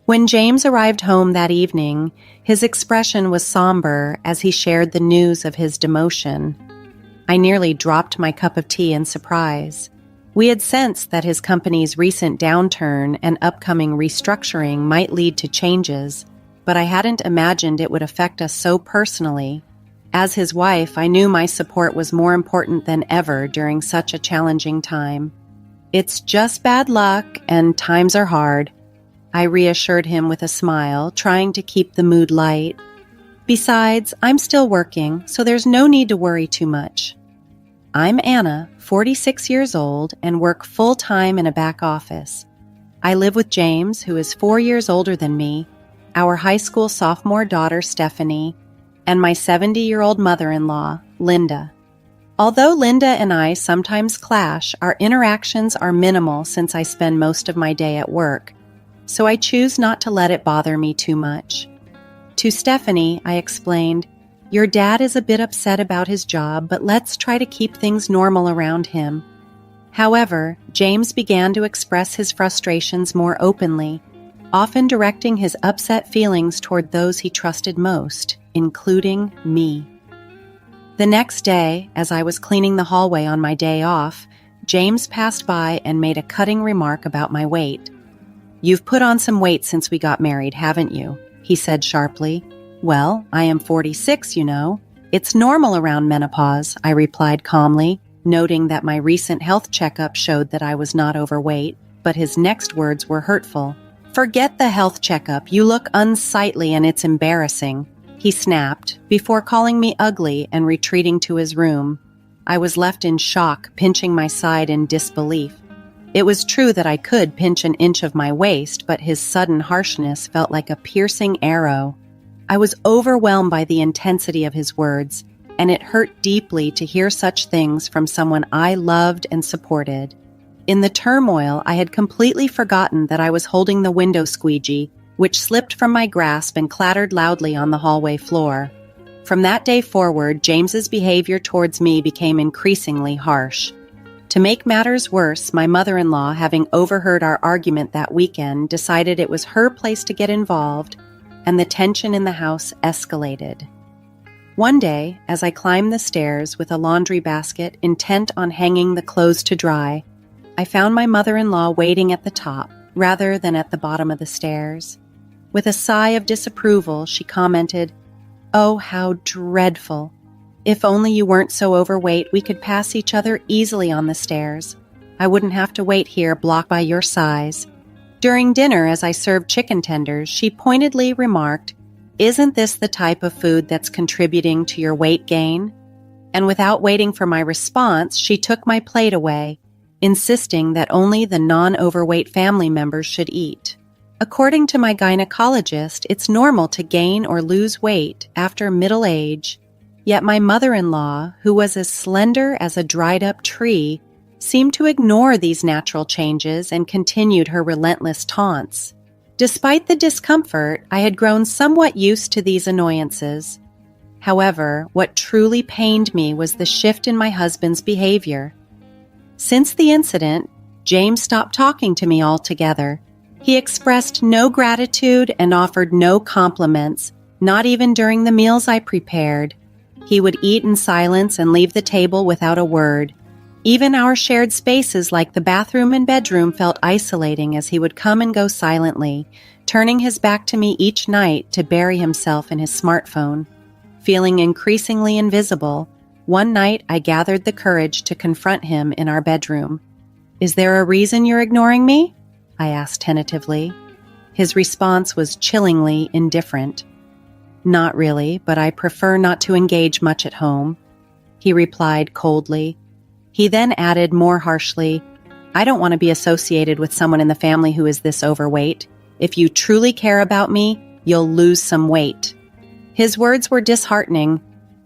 When James arrived home that evening, his expression was somber as he shared the news of his demotion. I nearly dropped my cup of tea in surprise. We had sensed that his company's recent downturn and upcoming restructuring might lead to changes, but I hadn't imagined it would affect us so personally. As his wife, I knew my support was more important than ever during such a challenging time. "It's just bad luck, and times are hard," I reassured him with a smile, trying to keep the mood light. "Besides, I'm still working, so there's no need to worry too much." I'm Anna, 46 years old, and work full-time in a back office. I live with James, who is 4 years older than me, our high school sophomore daughter, Stephanie, and my 70-year-old mother-in-law, Linda. Although Linda and I sometimes clash, our interactions are minimal since I spend most of my day at work, so I choose not to let it bother me too much. To Stephanie, I explained, "Your dad is a bit upset about his job, but let's try to keep things normal around him." However, James began to express his frustrations more openly, often directing his upset feelings toward those he trusted most, including me. The next day, as I was cleaning the hallway on my day off, James passed by and made a cutting remark about my weight. "You've put on some weight since we got married, haven't you?" he said sharply. "Well, I am 46, you know. It's normal around menopause," I replied calmly, noting that my recent health checkup showed that I was not overweight, but his next words were hurtful. "Forget the health checkup. You look unsightly and it's embarrassing," he snapped, before calling me ugly and retreating to his room. I was left in shock, pinching my side in disbelief. It was true that I could pinch an inch of my waist, but his sudden harshness felt like a piercing arrow. I was overwhelmed by the intensity of his words, and it hurt deeply to hear such things from someone I loved and supported. In the turmoil, I had completely forgotten that I was holding the window squeegee, which slipped from my grasp and clattered loudly on the hallway floor. From that day forward, James's behavior towards me became increasingly harsh. To make matters worse, my mother-in-law, having overheard our argument that weekend, decided it was her place to get involved, and the tension in the house escalated. One day, as I climbed the stairs with a laundry basket intent on hanging the clothes to dry, I found my mother-in-law waiting at the top rather than at the bottom of the stairs. With a sigh of disapproval, she commented, "Oh, how dreadful. If only you weren't so overweight, we could pass each other easily on the stairs. I wouldn't have to wait here blocked by your size." During dinner, as I served chicken tenders, she pointedly remarked, "Isn't this the type of food that's contributing to your weight gain?" And without waiting for my response, she took my plate away, insisting that only the non-overweight family members should eat. According to my gynecologist, it's normal to gain or lose weight after middle age, yet my mother-in-law, who was as slender as a dried-up tree, seemed to ignore these natural changes and continued her relentless taunts. Despite the discomfort, I had grown somewhat used to these annoyances. However, what truly pained me was the shift in my husband's behavior. Since the incident, James stopped talking to me altogether. He expressed no gratitude and offered no compliments, not even during the meals I prepared. He would eat in silence and leave the table without a word. Even our shared spaces like the bathroom and bedroom felt isolating as he would come and go silently, turning his back to me each night to bury himself in his smartphone. Feeling increasingly invisible, one night I gathered the courage to confront him in our bedroom. "Is there a reason you're ignoring me?" I asked tentatively. His response was chillingly indifferent. "Not really, but I prefer not to engage much at home," he replied coldly. He then added more harshly, "I don't want to be associated with someone in the family who is this overweight. If you truly care about me, you'll lose some weight." His words were disheartening.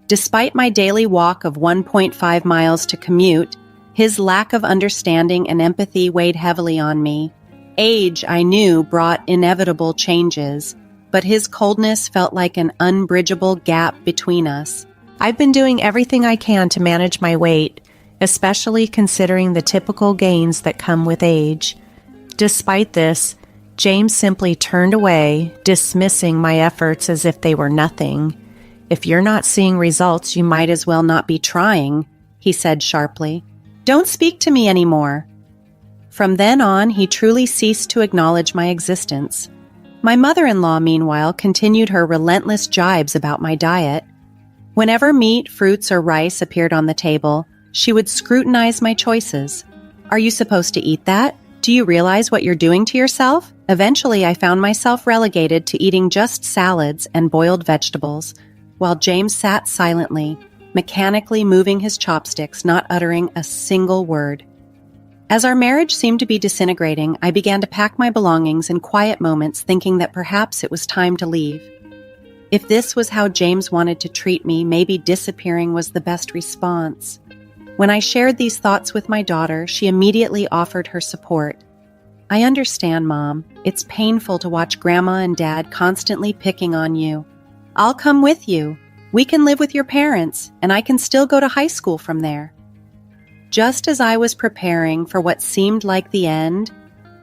Despite my daily walk of 1.5 miles to commute, his lack of understanding and empathy weighed heavily on me. Age, I knew, brought inevitable changes, but his coldness felt like an unbridgeable gap between us. I've been doing everything I can to manage my weight, especially considering the typical gains that come with age. Despite this, James simply turned away, dismissing my efforts as if they were nothing. "If you're not seeing results, you might as well not be trying," he said sharply. "Don't speak to me anymore." From then on, he truly ceased to acknowledge my existence. My mother-in-law, meanwhile, continued her relentless jibes about my diet. Whenever meat, fruits, or rice appeared on the table, she would scrutinize my choices. "Are you supposed to eat that? Do you realize what you're doing to yourself?" Eventually, I found myself relegated to eating just salads and boiled vegetables, while James sat silently, mechanically moving his chopsticks, not uttering a single word. As our marriage seemed to be disintegrating, I began to pack my belongings in quiet moments, thinking that perhaps it was time to leave. If this was how James wanted to treat me, maybe disappearing was the best response. When I shared these thoughts with my daughter, she immediately offered her support. "I understand, Mom. It's painful to watch Grandma and Dad constantly picking on you. I'll come with you. We can live with your parents, and I can still go to high school from there." Just as I was preparing for what seemed like the end,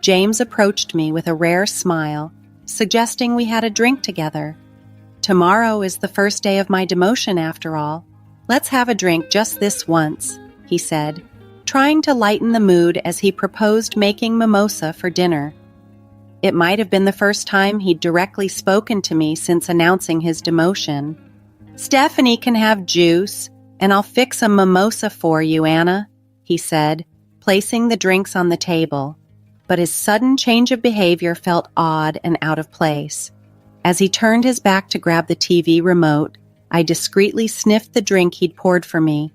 James approached me with a rare smile, suggesting we had a drink together. "Tomorrow is the first day of my demotion, after all. Let's have a drink just this once," he said, trying to lighten the mood as he proposed making mimosa for dinner. It might have been the first time he'd directly spoken to me since announcing his demotion. "Stephanie can have juice, and I'll fix a mimosa for you, Anna," he said, placing the drinks on the table. But his sudden change of behavior felt odd and out of place. As he turned his back to grab the TV remote, I discreetly sniffed the drink he'd poured for me.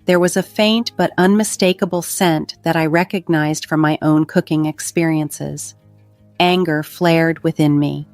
There was a faint but unmistakable scent that I recognized from my own cooking experiences. Anger flared within me.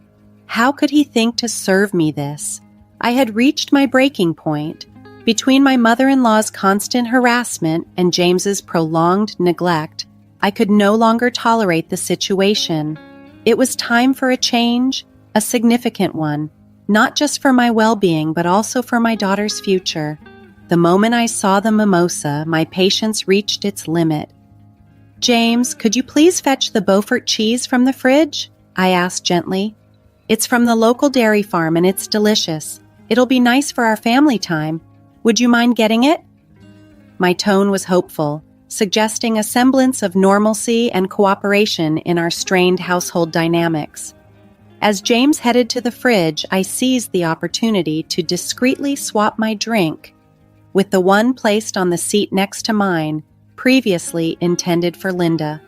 How could he think to serve me this? I had reached my breaking point. Between my mother-in-law's constant harassment and James's prolonged neglect, I could no longer tolerate the situation. It was time for a change, a significant one, not just for my well-being, but also for my daughter's future. The moment I saw the mimosa, my patience reached its limit. "James, could you please fetch the Beaufort cheese from the fridge?" I asked gently. "It's from the local dairy farm and it's delicious. It'll be nice for our family time. Would you mind getting it?" My tone was hopeful, suggesting a semblance of normalcy and cooperation in our strained household dynamics. As James headed to the fridge, I seized the opportunity to discreetly swap my drink with the one placed on the seat next to mine, previously intended for Linda.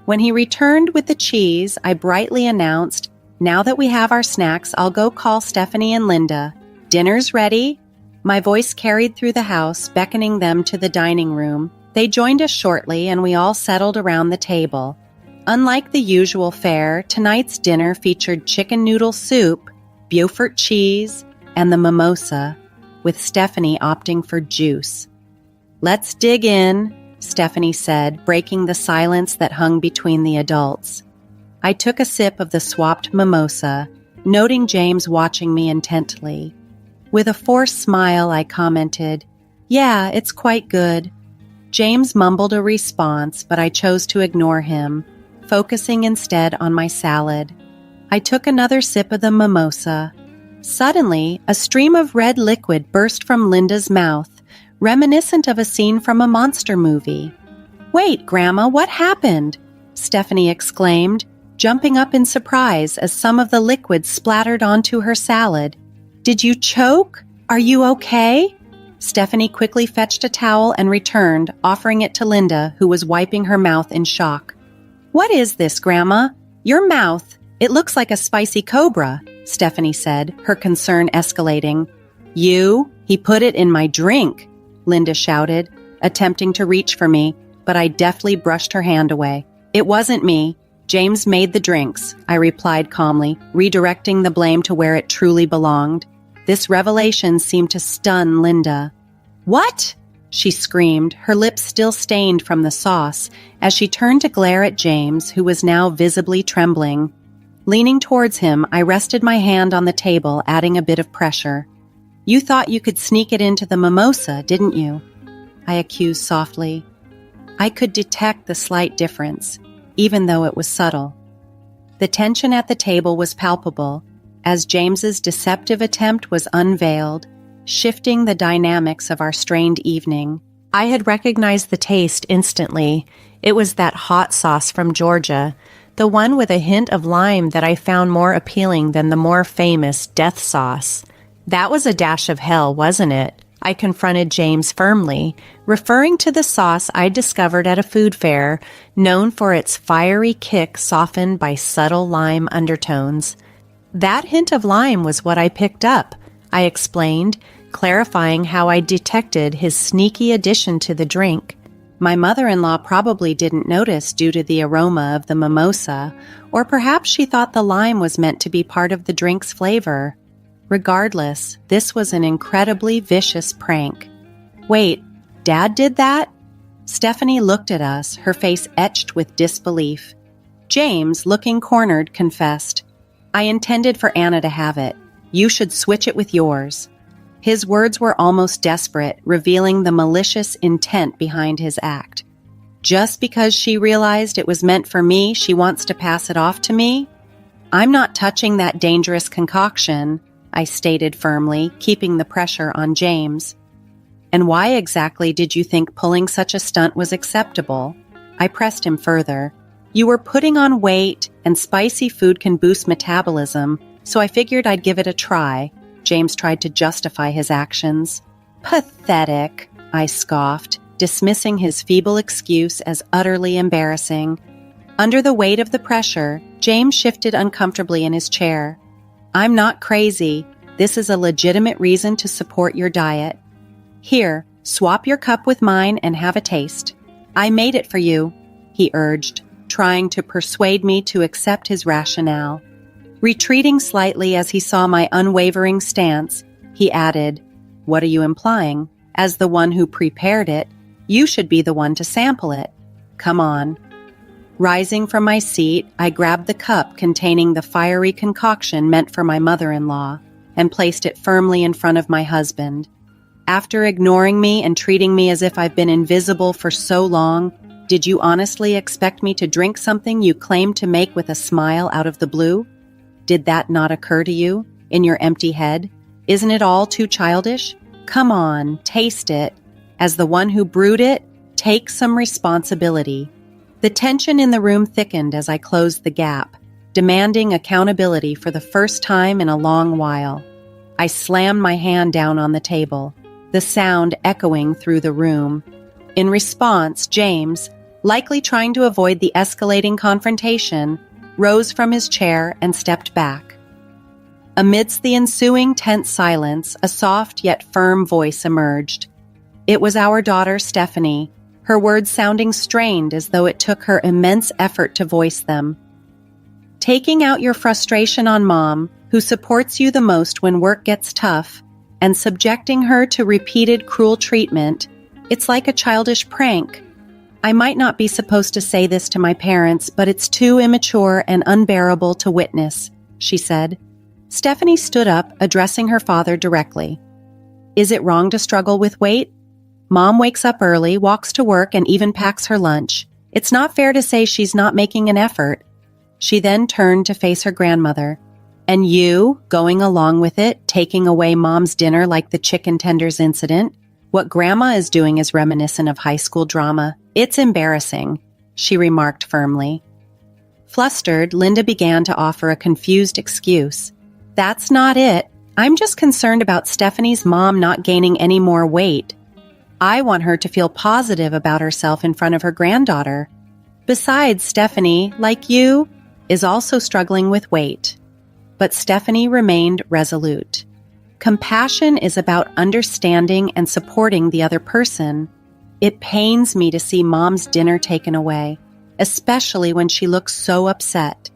When he returned with the cheese, I brightly announced, "Now that we have our snacks, I'll go call Stephanie and Linda. Dinner's ready." My voice carried through the house, beckoning them to the dining room. They joined us shortly, and we all settled around the table. Unlike the usual fare, tonight's dinner featured chicken noodle soup, Beaufort cheese, and the mimosa, with Stephanie opting for juice. "Let's dig in," Stephanie said, breaking the silence that hung between the adults. I took a sip of the swapped mimosa, noting James watching me intently. With a forced smile, I commented, "Yeah, it's quite good." James mumbled a response, but I chose to ignore him, focusing instead on my salad. I took another sip of the mimosa. Suddenly, a stream of red liquid burst from Linda's mouth, reminiscent of a scene from a monster movie. "Wait, Grandma, what happened?" Stephanie exclaimed, jumping up in surprise as some of the liquid splattered onto her salad. "Did you choke? Are you okay?" Stephanie quickly fetched a towel and returned, offering it to Linda, who was wiping her mouth in shock. "What is this, Grandma? Your mouth. It looks like a spicy cobra," Stephanie said, her concern escalating. He put it in my drink," Linda shouted, attempting to reach for me, but I deftly brushed her hand away. "It wasn't me. James made the drinks," I replied calmly, redirecting the blame to where it truly belonged. This revelation seemed to stun Linda. "What?" she screamed, her lips still stained from the sauce, as she turned to glare at James, who was now visibly trembling. Leaning towards him, I rested my hand on the table, adding a bit of pressure. "You thought you could sneak it into the mimosa, didn't you?" I accused softly. I could detect the slight difference, even though it was subtle. The tension at the table was palpable as James's deceptive attempt was unveiled, shifting the dynamics of our strained evening. I had recognized the taste instantly. It was that hot sauce from Georgia, the one with a hint of lime that I found more appealing than the more famous death sauce. That was a dash of hell, wasn't it? I confronted James firmly, referring to the sauce I discovered at a food fair, known for its fiery kick softened by subtle lime undertones. That hint of lime was what I picked up, I explained, clarifying how I detected his sneaky addition to the drink. My mother-in-law probably didn't notice due to the aroma of the mimosa, or perhaps she thought the lime was meant to be part of the drink's flavor. Regardless, this was an incredibly vicious prank. Wait, Dad did that? Stephanie looked at us, her face etched with disbelief. James, looking cornered, confessed, I intended for Anna to have it. You should switch it with yours. His words were almost desperate, revealing the malicious intent behind his act. Just because she realized it was meant for me, she wants to pass it off to me? I'm not touching that dangerous concoction, I stated firmly, keeping the pressure on James. And why exactly did you think pulling such a stunt was acceptable? I pressed him further. You were putting on weight, and spicy food can boost metabolism, so I figured I'd give it a try. James tried to justify his actions. Pathetic, I scoffed, dismissing his feeble excuse as utterly embarrassing. Under the weight of the pressure, James shifted uncomfortably in his chair. I'm not crazy. This is a legitimate reason to support your diet. Here, swap your cup with mine and have a taste. I made it for you, he urged, trying to persuade me to accept his rationale. Retreating slightly as he saw my unwavering stance, he added, What are you implying? As the one who prepared it, you should be the one to sample it. Come on. Rising from my seat, I grabbed the cup containing the fiery concoction meant for my mother-in-law and placed it firmly in front of my husband. After ignoring me and treating me as if I've been invisible for so long, did you honestly expect me to drink something you claimed to make with a smile out of the blue? Did that not occur to you, in your empty head? Isn't it all too childish? Come on, taste it. As the one who brewed it, take some responsibility. The tension in the room thickened as I closed the gap, demanding accountability for the first time in a long while. I slammed my hand down on the table, the sound echoing through the room. In response, James, likely trying to avoid the escalating confrontation, rose from his chair and stepped back. Amidst the ensuing tense silence, a soft yet firm voice emerged. It was our daughter, Stephanie, her words sounding strained as though it took her immense effort to voice them. Taking out your frustration on Mom, who supports you the most when work gets tough, and subjecting her to repeated cruel treatment, it's like a childish prank. I might not be supposed to say this to my parents, but it's too immature and unbearable to witness, she said. Stephanie stood up, addressing her father directly. Is it wrong to struggle with weight? Mom wakes up early, walks to work, and even packs her lunch. It's not fair to say she's not making an effort. She then turned to face her grandmother. And you, going along with it, taking away Mom's dinner like the chicken tenders incident? What Grandma is doing is reminiscent of high school drama. It's embarrassing, she remarked firmly. Flustered, Linda began to offer a confused excuse. That's not it. I'm just concerned about Stephanie's mom not gaining any more weight. I want her to feel positive about herself in front of her granddaughter. Besides, Stephanie, like you, is also struggling with weight. But Stephanie remained resolute. Compassion is about understanding and supporting the other person. It pains me to see Mom's dinner taken away, especially when she looks so upset.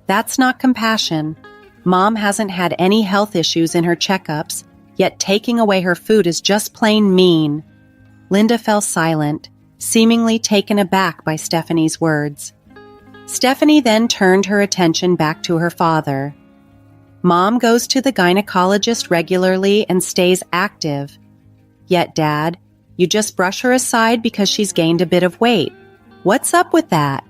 That's not compassion. Mom hasn't had any health issues in her checkups, yet taking away her food is just plain mean. Linda fell silent, seemingly taken aback by Stephanie's words. Stephanie then turned her attention back to her father. Mom goes to the gynecologist regularly and stays active. Yet, Dad, you just brush her aside because she's gained a bit of weight. What's up with that?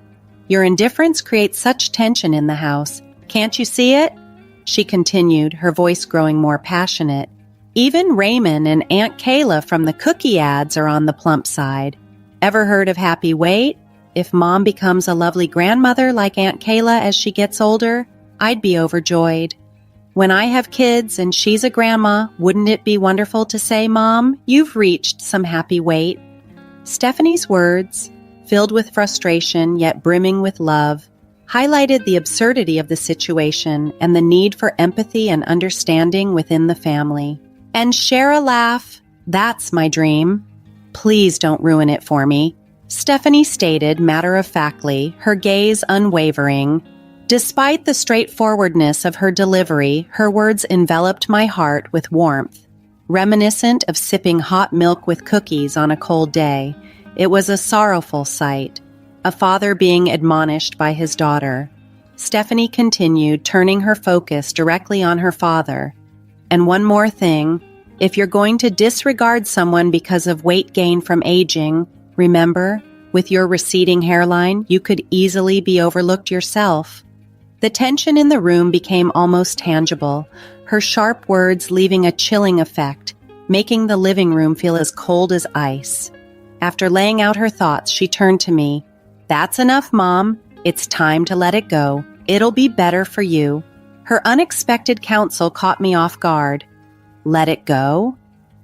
Your indifference creates such tension in the house. Can't you see it?" She continued, her voice growing more passionate. "Even Raymond and Aunt Kayla from the cookie ads are on the plump side. Ever heard of happy weight? If Mom becomes a lovely grandmother like Aunt Kayla as she gets older, I'd be overjoyed. When I have kids and she's a grandma, wouldn't it be wonderful to say, 'Mom, you've reached some happy weight'?" Stephanie's words, filled with frustration yet brimming with love, highlighted the absurdity of the situation and the need for empathy and understanding within the family. "And share a laugh. That's my dream. Please don't ruin it for me," Stephanie stated matter-of-factly, her gaze unwavering. Despite the straightforwardness of her delivery, her words enveloped my heart with warmth. Reminiscent of sipping hot milk with cookies on a cold day, it was a sorrowful sight, a father being admonished by his daughter. Stephanie continued, turning her focus directly on her father. "And one more thing, if you're going to disregard someone because of weight gain from aging, remember, with your receding hairline, you could easily be overlooked yourself." The tension in the room became almost tangible, her sharp words leaving a chilling effect, making the living room feel as cold as ice. After laying out her thoughts, she turned to me. "That's enough, Mom. It's time to let it go. It'll be better for you." Her unexpected counsel caught me off guard. Let it go?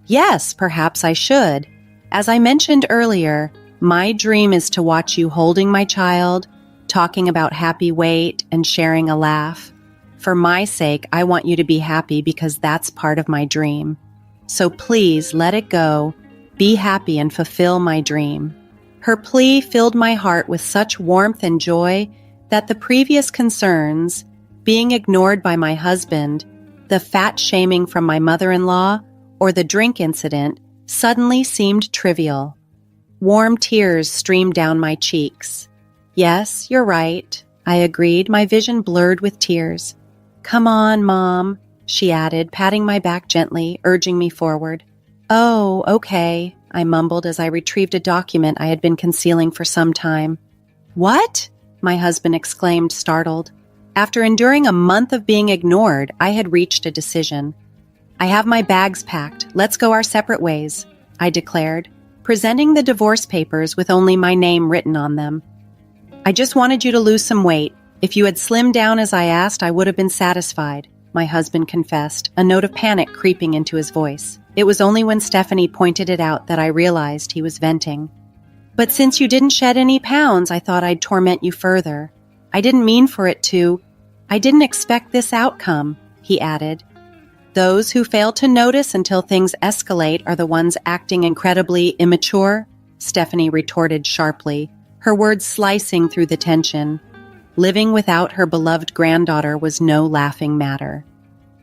Yes, perhaps I should. As I mentioned earlier, my dream is to watch you holding my child, talking about happy weight, and sharing a laugh. For my sake, I want you to be happy because that's part of my dream. So please let it go, be happy, and fulfill my dream. Her plea filled my heart with such warmth and joy that the previous concerns, being ignored by my husband, the fat shaming from my mother-in-law, or the drink incident, suddenly seemed trivial. Warm tears streamed down my cheeks. "Yes, you're right," I agreed, my vision blurred with tears. "Come on, Mom," she added, patting my back gently, urging me forward. "Oh, okay," I mumbled as I retrieved a document I had been concealing for some time. "What?" my husband exclaimed, startled. After enduring a month of being ignored, I had reached a decision. "I have my bags packed. Let's go our separate ways," I declared, presenting the divorce papers with only my name written on them. "I just wanted you to lose some weight. If you had slimmed down as I asked, I would have been satisfied," my husband confessed, a note of panic creeping into his voice. It was only when Stephanie pointed it out that I realized he was venting. "But since you didn't shed any pounds, I thought I'd torment you further. I didn't mean for it to. I didn't expect this outcome," he added. "Those who fail to notice until things escalate are the ones acting incredibly immature," Stephanie retorted sharply, her words slicing through the tension. Living without her beloved granddaughter was no laughing matter.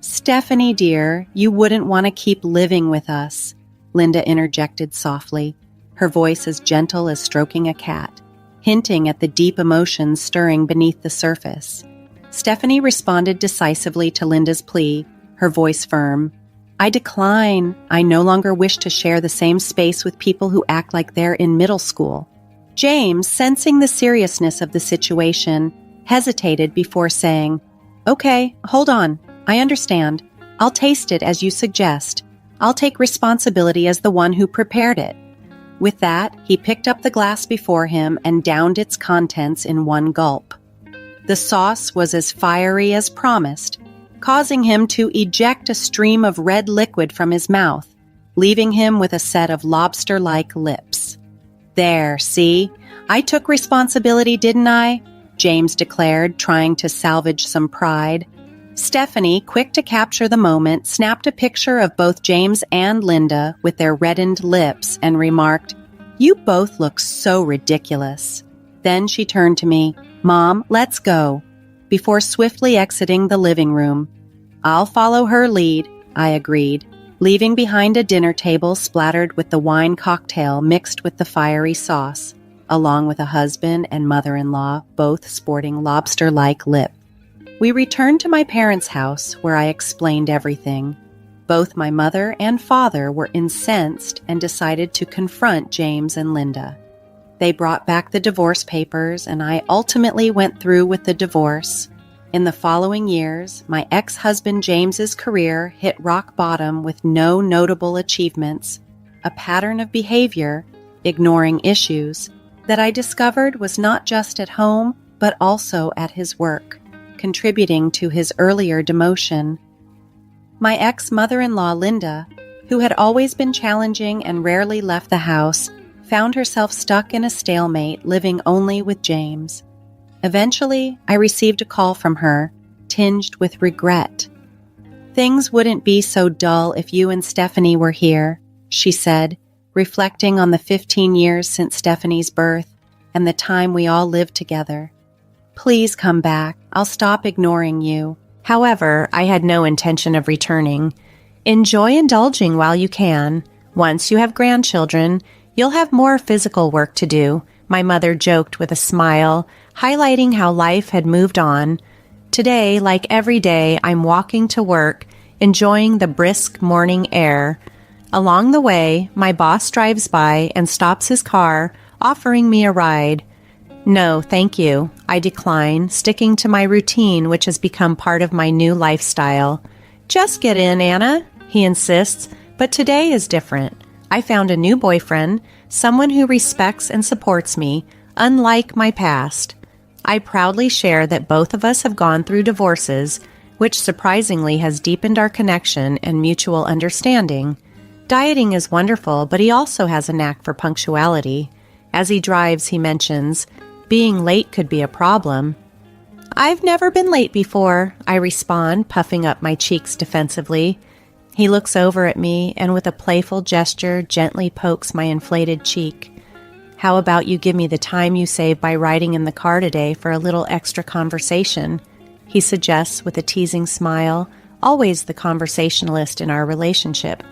"Stephanie, dear, you wouldn't want to keep living with us," Linda interjected softly, her voice as gentle as stroking a cat, hinting at the deep emotions stirring beneath the surface. Stephanie responded decisively to Linda's plea, her voice firm. "I decline. I no longer wish to share the same space with people who act like they're in middle school." James, sensing the seriousness of the situation, hesitated before saying, "Okay, hold on. I understand. I'll taste it as you suggest. I'll take responsibility as the one who prepared it." With that, he picked up the glass before him and downed its contents in one gulp. The sauce was as fiery as promised, causing him to eject a stream of red liquid from his mouth, leaving him with a set of lobster-like lips. "There, see? I took responsibility, didn't I?" James declared, trying to salvage some pride. Stephanie, quick to capture the moment, snapped a picture of both James and Linda with their reddened lips and remarked, "You both look so ridiculous." Then she turned to me, "Mom, let's go," before swiftly exiting the living room. "I'll follow her lead," I agreed, leaving behind a dinner table splattered with the wine cocktail mixed with the fiery sauce, along with a husband and mother-in-law, both sporting lobster-like lips. We returned to my parents' house, where I explained everything. Both my mother and father were incensed and decided to confront James and Linda. They brought back the divorce papers, and I ultimately went through with the divorce. In the following years, my ex-husband James's career hit rock bottom with no notable achievements, a pattern of behavior, ignoring issues, that I discovered was not just at home, but also at his work, contributing to his earlier demotion. My ex-mother-in-law, Linda, who had always been challenging and rarely left the house, found herself stuck in a stalemate, living only with James. Eventually, I received a call from her, tinged with regret. "Things wouldn't be so dull if you and Stephanie were here," she said, reflecting on the 15 years since Stephanie's birth and the time we all lived together. "Please come back. I'll stop ignoring you." However, I had no intention of returning. "Enjoy indulging while you can. Once you have grandchildren, you'll have more physical work to do," my mother joked with a smile, highlighting how life had moved on. Today, like every day, I'm walking to work, enjoying the brisk morning air. Along the way, my boss drives by and stops his car, offering me a ride. "No, thank you," I decline, sticking to my routine, which has become part of my new lifestyle. "Just get in, Anna," he insists, but today is different. I found a new boyfriend, someone who respects and supports me, unlike my past. I proudly share that both of us have gone through divorces, which surprisingly has deepened our connection and mutual understanding. Dieting is wonderful, but he also has a knack for punctuality. As he drives, he mentions, "Being late could be a problem." "I've never been late before," I respond, puffing up my cheeks defensively. He looks over at me and with a playful gesture gently pokes my inflated cheek. "How about you give me the time you save by riding in the car today for a little extra conversation?" he suggests with a teasing smile, always the conversationalist in our relationship.